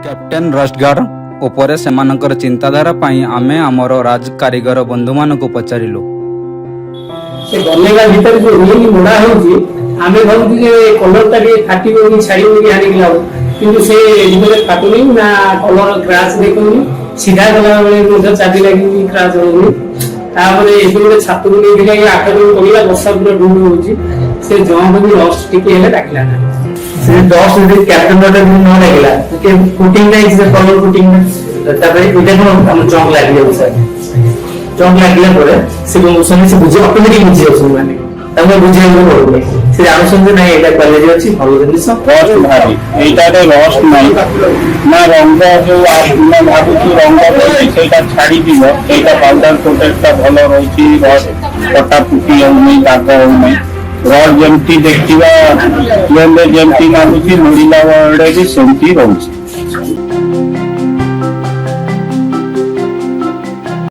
Captain रस्टगार्ड उपरे सेमानकर चिंताधारा पाई आमे आमर राज कारीगर बंधु मानक पचारिलु से बनेगा भीतर जो रोई मोड़ा होची आमे भाबु जे कलर ता के फाटिबो कि छाड़िबो कि हानि लाउ किंतु से भीतर फाटुनी ना कलर क्रैश देखुनी सीधा गला बेले मोटर चाबी लागि क्रैश होनी तापरे एबे छातु नै दिला कि आठ दिन पडिला वर्षा पूरा डूब होची से जॉब भी लॉस्ट टिके हेले डाकला ना से 10 दिन कैप्टन वाटर भी न लागला कि पुटिंग नै से कलर पुटिंग तापरे इटा कोन हम जॉब लागि जाउ सर जॉब लागला परे से मोशन से बुझे ऑटोमेटिक बुझे जाउ माने तमे बुझे न पड़ले से आनुषंग नै एटा कॉलेज अछि भलो जिनिस रस्ट भारी एटारे रस्ट नाही ना रंग जो आपने भाबु कि रंग सेटा छाड़ी दिबो एटा पाउडर कोटेड ता भलो रहछि रस्ट कटा पुटी होउनी दाग होउनी रड जेमती देखिबा लेले जेमती मानुछि मुड़ीला बडे भी सेमती रहछि।